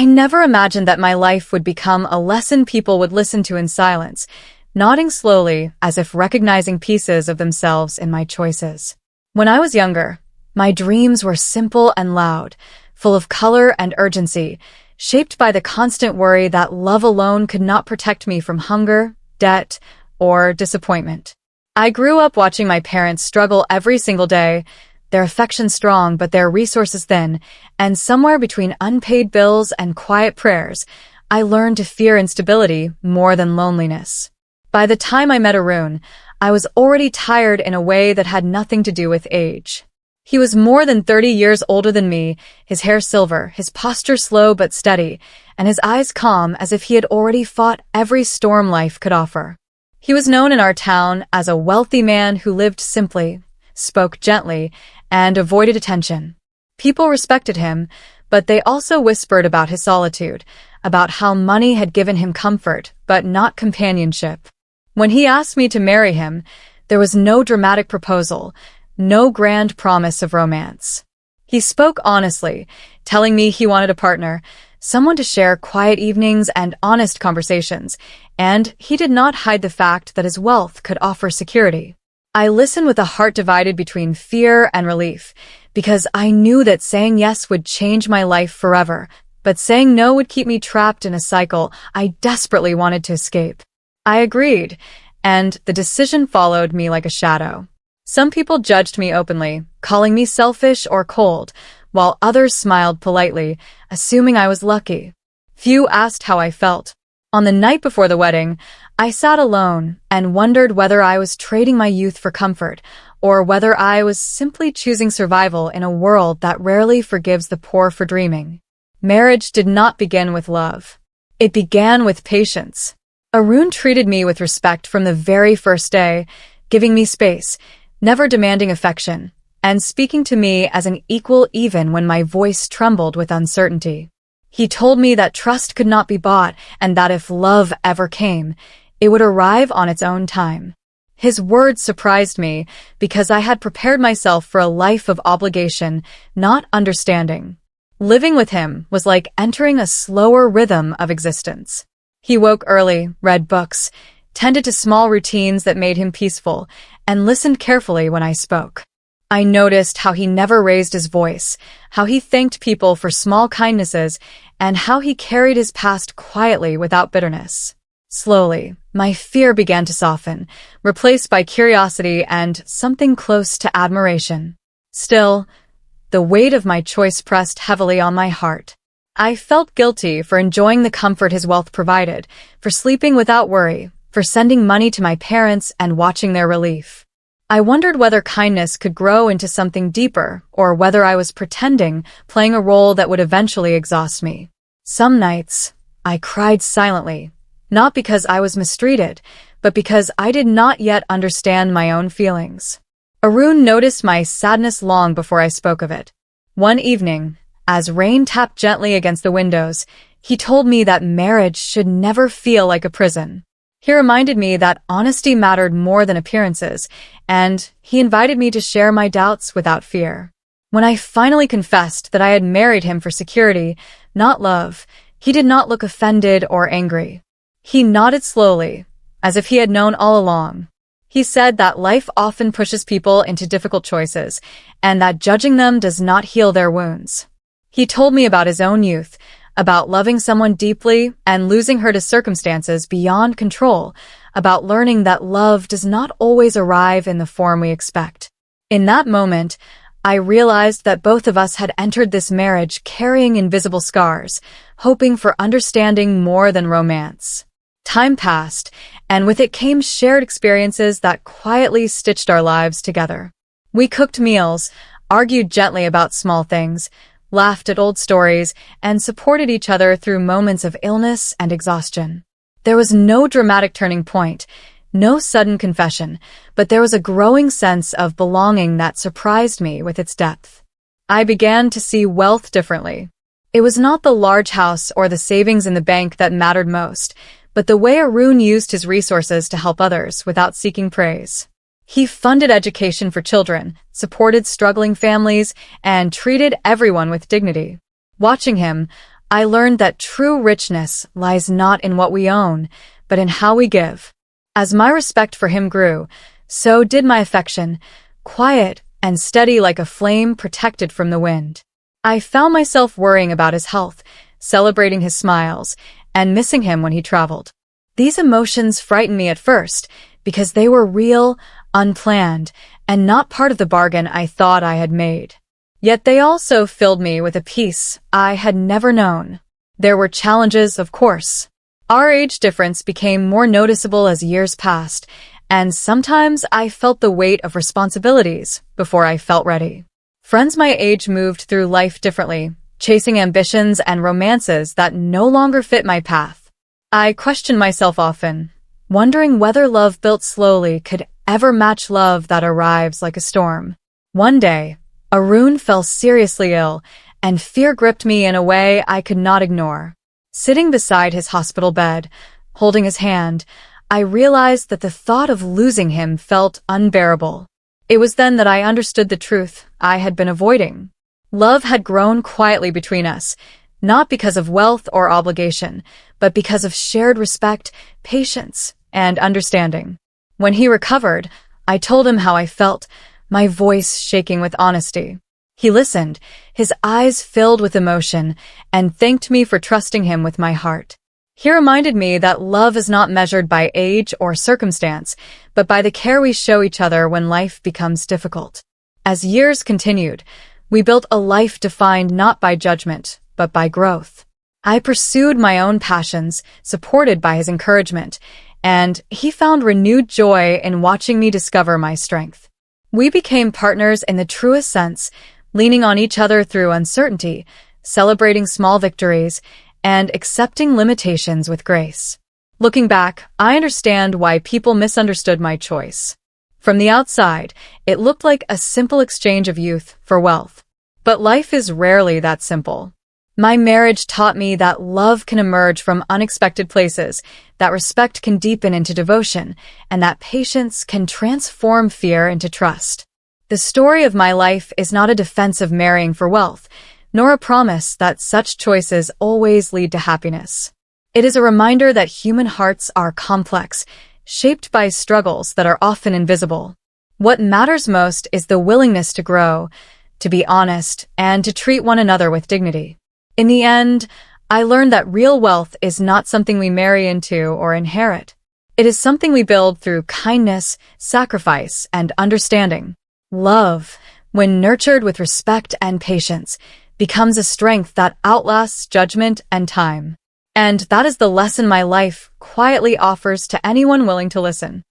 I never imagined that my life would become a lesson people would listen to in silence, nodding slowly as if recognizing pieces of themselves in my choices. When I was younger, my dreams were simple and loud, full of color and urgency, shaped by the constant worry that love alone could not protect me from hunger, debt, or disappointment. I grew up watching my parents struggle every single day, their affection strong but their resources thin, and somewhere between unpaid bills and quiet prayers, I learned to fear instability more than loneliness. By the time I met Arun, I was already tired in a way that had nothing to do with age. He was more than 30 years older than me, his hair silver, his posture slow but steady, and his eyes calm as if he had already fought every storm life could offer. He was known in our town as a wealthy man who lived simply, spoke gently, and avoided attention. People respected him, but they also whispered about his solitude, about how money had given him comfort, but not companionship. When he asked me to marry him, there was no dramatic proposal, no grand promise of romance. He spoke honestly, telling me he wanted a partner, someone to share quiet evenings and honest conversations, and he did not hide the fact that his wealth could offer security. I listened with a heart divided between fear and relief, because I knew that saying yes would change my life forever, but saying no would keep me trapped in a cycle I desperately wanted to escape. I agreed, and the decision followed me like a shadow. Some people judged me openly, calling me selfish or cold, while others smiled politely, assuming I was lucky. Few asked how I felt. On the night before the wedding, I sat alone and wondered whether I was trading my youth for comfort, or whether I was simply choosing survival in a world that rarely forgives the poor for dreaming. Marriage did not begin with love. It began with patience. Arun treated me with respect from the very first day, giving me space, never demanding affection, and speaking to me as an equal even when my voice trembled with uncertainty. He told me that trust could not be bought and that if love ever came, it would arrive on its own time. His words surprised me because I had prepared myself for a life of obligation, not understanding. Living with him was like entering a slower rhythm of existence. He woke early, read books, tended to small routines that made him peaceful, and listened carefully when I spoke. I noticed how he never raised his voice, how he thanked people for small kindnesses, and how he carried his past quietly without bitterness. Slowly, my fear began to soften, replaced by curiosity and something close to admiration. Still, the weight of my choice pressed heavily on my heart. I felt guilty for enjoying the comfort his wealth provided, for sleeping without worry, for sending money to my parents and watching their relief. I wondered whether kindness could grow into something deeper, or whether I was pretending, playing a role that would eventually exhaust me. Some nights, I cried silently, not because I was mistreated, but because I did not yet understand my own feelings. Arun noticed my sadness long before I spoke of it. One evening, as rain tapped gently against the windows, he told me that marriage should never feel like a prison. He reminded me that honesty mattered more than appearances, and he invited me to share my doubts without fear. When I finally confessed that I had married him for security, not love, he did not look offended or angry. He nodded slowly, as if he had known all along. He said that life often pushes people into difficult choices, and that judging them does not heal their wounds. He told me about his own youth, about loving someone deeply and losing her to circumstances beyond control, about learning that love does not always arrive in the form we expect. In that moment, I realized that both of us had entered this marriage carrying invisible scars, hoping for understanding more than romance. Time passed, and with it came shared experiences that quietly stitched our lives together. We cooked meals, argued gently about small things, laughed at old stories, and supported each other through moments of illness and exhaustion. There was no dramatic turning point, no sudden confession, but there was a growing sense of belonging that surprised me with its depth. I began to see wealth differently. It was not the large house or the savings in the bank that mattered most, but the way Arun used his resources to help others without seeking praise. He funded education for children, supported struggling families, and treated everyone with dignity. Watching him, I learned that true richness lies not in what we own, but in how we give. As my respect for him grew, so did my affection, quiet and steady like a flame protected from the wind. I found myself worrying about his health, celebrating his smiles, and missing him when he traveled. These emotions frightened me at first because they were real, unplanned, and not part of the bargain I thought I had made. Yet they also filled me with a peace I had never known. There were challenges, of course. Our age difference became more noticeable as years passed, and sometimes I felt the weight of responsibilities before I felt ready. Friends my age moved through life differently, chasing ambitions and romances that no longer fit my path. I questioned myself often, wondering whether love built slowly could ever match love that arrives like a storm. One day, Arun fell seriously ill, and fear gripped me in a way I could not ignore. Sitting beside his hospital bed, holding his hand, I realized that the thought of losing him felt unbearable. It was then that I understood the truth I had been avoiding. Love had grown quietly between us, not because of wealth or obligation, but because of shared respect, patience, and understanding. When he recovered, I told him how I felt, my voice shaking with honesty. He listened, his eyes filled with emotion, and thanked me for trusting him with my heart. He reminded me that love is not measured by age or circumstance, but by the care we show each other when life becomes difficult. As years continued, we built a life defined not by judgment, but by growth. I pursued my own passions, supported by his encouragement, and he found renewed joy in watching me discover my strength. We became partners in the truest sense, leaning on each other through uncertainty, celebrating small victories, and accepting limitations with grace. Looking back, I understand why people misunderstood my choice. From the outside, it looked like a simple exchange of youth for wealth. But life is rarely that simple. My marriage taught me that love can emerge from unexpected places, that respect can deepen into devotion, and that patience can transform fear into trust. The story of my life is not a defense of marrying for wealth, nor a promise that such choices always lead to happiness. It is a reminder that human hearts are complex, shaped by struggles that are often invisible. What matters most is the willingness to grow, to be honest, and to treat one another with dignity. In the end, I learned that real wealth is not something we marry into or inherit. It is something we build through kindness, sacrifice, and understanding. Love, when nurtured with respect and patience, becomes a strength that outlasts judgment and time. And that is the lesson my life quietly offers to anyone willing to listen.